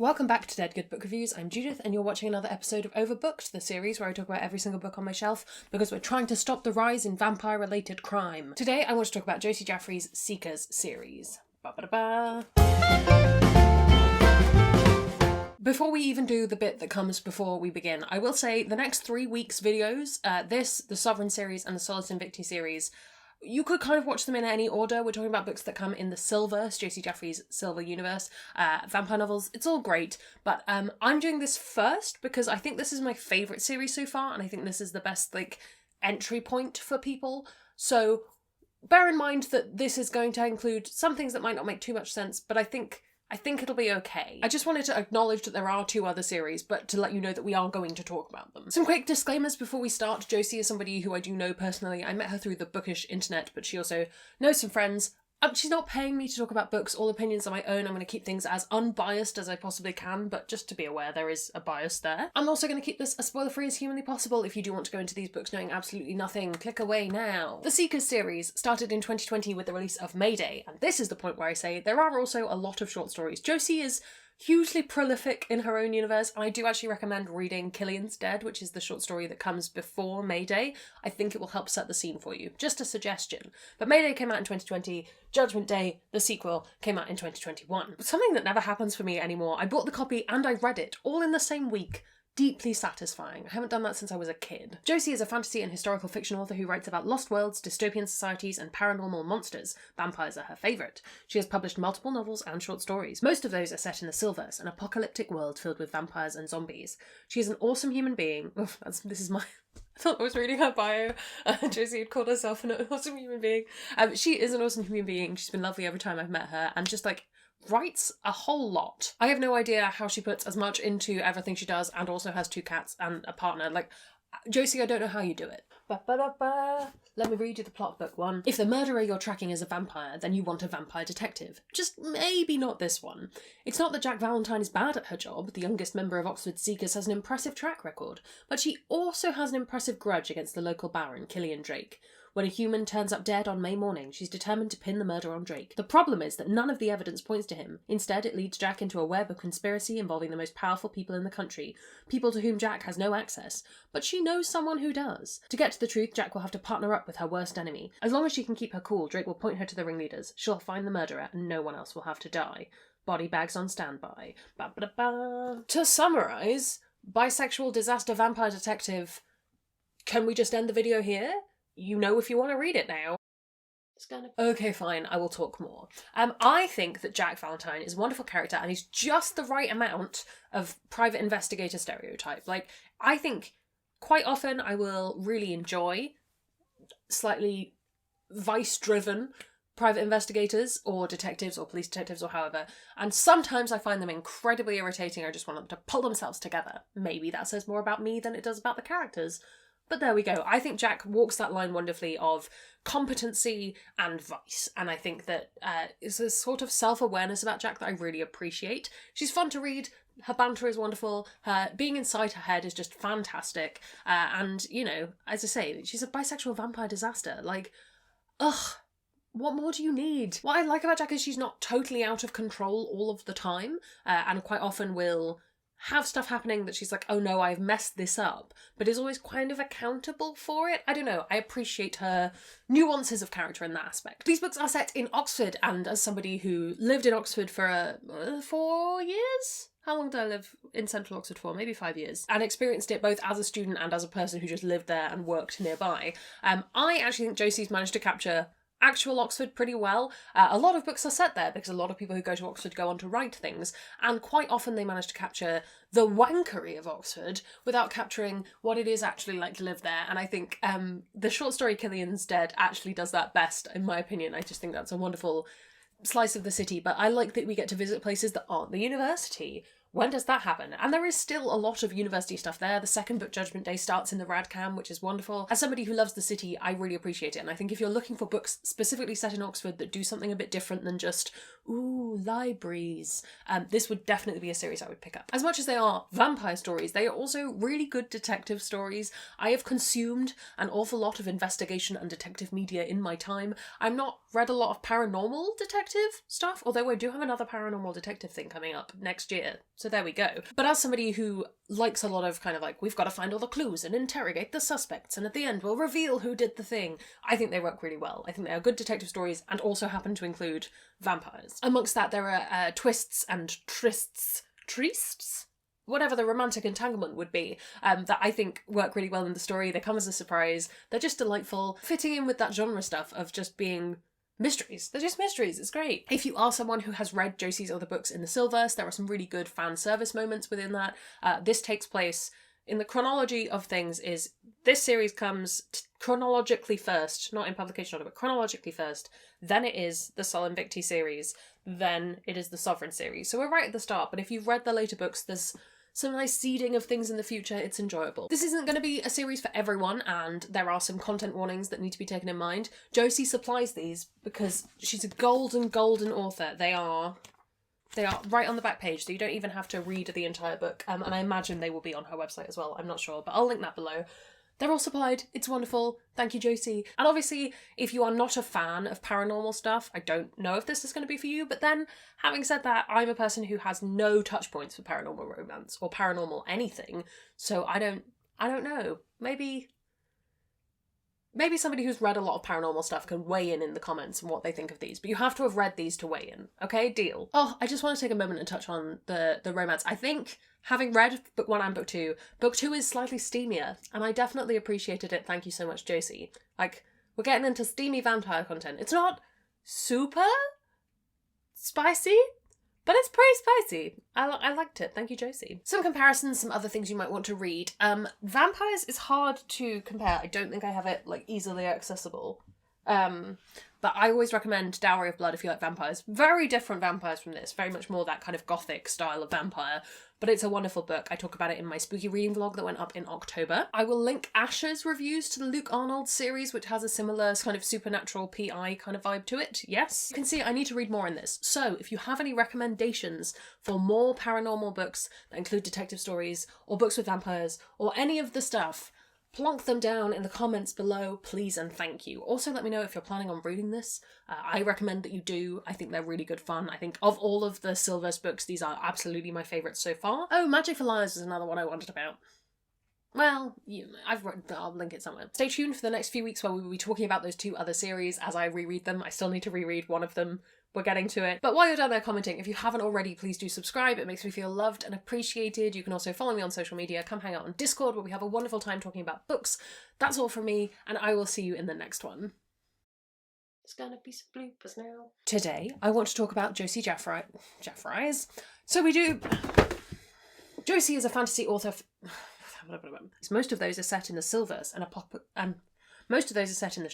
Welcome back to Dead Good Book Reviews. I'm Judith and you're watching another episode of Overbooked, the series where I talk about every single book on my shelf because we're trying to stop the rise in vampire-related crime. Today I want to talk about Josie Jaffrey's Seekers series. Ba-ba-da-ba. Before we even do the bit that comes before we begin, I will say the next 3 weeks' videos, the Sovereign series and the Solus Invicti series, you could kind of watch them in any order. We're talking about books that come in the Silverse, Josie Jaffrey's Silver universe, vampire novels. It's all great, but I'm doing this first because I think this is my favourite series so far, and I think this is the best, entry point for people. So bear in mind that this is going to include some things that might not make too much sense, but I think it'll be okay. I just wanted to acknowledge that there are 2 other series, but to let you know that we are going to talk about them. Some quick disclaimers before we start. Josie is somebody who I do know personally. I met her through the bookish internet, but she also knows some friends. She's not paying me to talk about books. All opinions are my own. I'm going to keep things as unbiased as I possibly can, but just to be aware, there is a bias there. I'm also going to keep this as spoiler-free as humanly possible. If you do want to go into these books knowing absolutely nothing, click away now. The Seekers series started in 2020 with the release of Mayday, and this is the point where I say there are also a lot of short stories. Josie is hugely prolific in her own universe, and I do actually recommend reading Killian's Dead, which is the short story that comes before Mayday. I think it will help set the scene for you. Just a suggestion. But Mayday came out in 2020, Judgment Day, the sequel, came out in 2021. Something that never happens for me anymore. I bought the copy and I read it, all in the same week. Deeply satisfying. I haven't done that since I was a kid. Josie is a fantasy and historical fiction author who writes about lost worlds, dystopian societies, and paranormal monsters. Vampires are her favourite. She has published multiple novels and short stories. Most of those are set in the Silverse, an apocalyptic world filled with vampires and zombies. She is an awesome human being. I thought I was reading her bio. Josie had called herself an awesome human being. She is an awesome human being. She's been lovely every time I've met her, and just writes a whole lot. I have no idea how she puts as much into everything she does and also has 2 cats and a partner. Josie, I don't know how you do it. Ba-ba-da-ba. Let me read you the plot, book 1. If the murderer you're tracking is a vampire, then you want a vampire detective. Just maybe not this one. It's not that Jack Valentine is bad at her job. The youngest member of Oxford's Seekers has an impressive track record, but she also has an impressive grudge against the local baron, Killian Drake. When a human turns up dead on May morning, she's determined to pin the murder on Drake. The problem is that none of the evidence points to him. Instead, it leads Jack into a web of conspiracy involving the most powerful people in the country, people to whom Jack has no access, but she knows someone who does. To get to the truth, Jack will have to partner up with her worst enemy. As long as she can keep her cool, Drake will point her to the ringleaders. She'll find the murderer, and no one else will have to die. Body bags on standby. Ba-ba-da-ba. To summarise, bisexual disaster vampire detective. Can we just end the video here? You know if you want to read it now. Okay, fine, I will talk more. I think that Jack Valentine is a wonderful character and he's just the right amount of private investigator stereotype. I think quite often I will really enjoy slightly vice-driven private investigators or detectives or police detectives or however, and sometimes I find them incredibly irritating. I just want them to pull themselves together. Maybe that says more about me than it does about the characters. But there we go. I think Jack walks that line wonderfully of competency and vice. And I think that it's a sort of self-awareness about Jack that I really appreciate. She's fun to read. Her banter is wonderful. Her being inside her head is just fantastic. And, as I say, she's a bisexual vampire disaster. What more do you need? What I like about Jack is she's not totally out of control all of the time. And quite often will have stuff happening that she's like, oh no, I've messed this up, but is always kind of accountable for it. I don't know, I appreciate her nuances of character in that aspect. These books are set in Oxford, and as somebody who lived in Oxford for 4 years? How long did I live in central Oxford for? Maybe 5 years. And experienced it both as a student and as a person who just lived there and worked nearby. I actually think Josie's managed to capture actual Oxford pretty well. A lot of books are set there because a lot of people who go to Oxford go on to write things, and quite often they manage to capture the wankery of Oxford without capturing what it is actually like to live there. And I think the short story Killian's Dead actually does that best, in my opinion. I just think that's a wonderful slice of the city, but I like that we get to visit places that aren't the university. When does that happen? And there is still a lot of university stuff there. The second book, Judgment Day, starts in the Radcam, which is wonderful. As somebody who loves the city, I really appreciate it. And I think if you're looking for books specifically set in Oxford that do something a bit different than just, ooh, libraries, this would definitely be a series I would pick up. As much as they are vampire stories, they are also really good detective stories. I have consumed an awful lot of investigation and detective media in my time. I've not read a lot of paranormal detective stuff, although I do have another paranormal detective thing coming up next year. So there we go. But as somebody who likes a lot of kind of like, we've got to find all the clues and interrogate the suspects, and at the end we'll reveal who did the thing, I think they work really well. I think they are good detective stories and also happen to include vampires. Amongst that, there are twists and trysts? Whatever the romantic entanglement would be, that I think work really well in the story. They come as a surprise. They're just delightful, fitting in with that genre stuff of just being mysteries. They're just mysteries. It's great. If you are someone who has read Josie's other books in the Silverse, there are some really good fan service moments within that. This takes place in the chronology of things. Is this series comes chronologically first, not in publication order, but chronologically first. Then it is the Sol Invicti series. Then it is the Sovereign series. So we're right at the start. But if you've read the later books, there's some nice seeding of things in the future. It's enjoyable. This isn't going to be a series for everyone, and there are some content warnings that need to be taken in mind. Josie supplies these because she's a golden author. They are right on the back page, so you don't even have to read the entire book. And I imagine they will be on her website as well. I'm not sure, but I'll link that below. They're all supplied. It's wonderful. Thank you, Josie. And obviously, if you are not a fan of paranormal stuff, I don't know if this is going to be for you, but then, having said that, I'm a person who has no touch points for paranormal romance or paranormal anything, so I don't know. Maybe somebody who's read a lot of paranormal stuff can weigh in the comments on what they think of these, but you have to have read these to weigh in, okay? Deal. Oh, I just want to take a moment and touch on the romance. I think, having read book 1 and book 2 is slightly steamier, and I definitely appreciated it. Thank you so much, Josie. Like, we're getting into steamy vampire content. It's not super spicy, but it's pretty spicy. I liked it. Thank you, Josie. Some comparisons, some other things you might want to read. Vampires is hard to compare. I don't think I have it, like, easily accessible. But I always recommend Dowry of Blood if you like vampires. Very different vampires from this. Very much more that kind of gothic style of vampire. But it's a wonderful book. I talk about it in my spooky reading vlog that went up in October. I will link Asher's reviews to the Luke Arnold series, which has a similar kind of supernatural PI kind of vibe to it. Yes. You can see I need to read more in this. So if you have any recommendations for more paranormal books that include detective stories or books with vampires or any of the stuff, plonk them down in the comments below, please and thank you. Also, let me know if you're planning on reading this. I recommend that you do. I think they're really good fun. I think of all of the Silverse books, these are absolutely my favourites so far. Oh, Magic for Liars is another one I wanted about. Well, I'll link it somewhere. Stay tuned for the next few weeks where we will be talking about those 2 other series as I reread them. I still need to reread one of them. We're getting to it. But while you're down there commenting, if you haven't already, please do subscribe. It makes me feel loved and appreciated. You can also follow me on social media. Come hang out on Discord where we have a wonderful time talking about books. That's all from me, and I will see you in the next one. There's gonna be some bloopers now. Today, I want to talk about Josie Jaffrey's. So we do... Josie is a fantasy author... Most of those are set in the Silverse and most of those are set in the...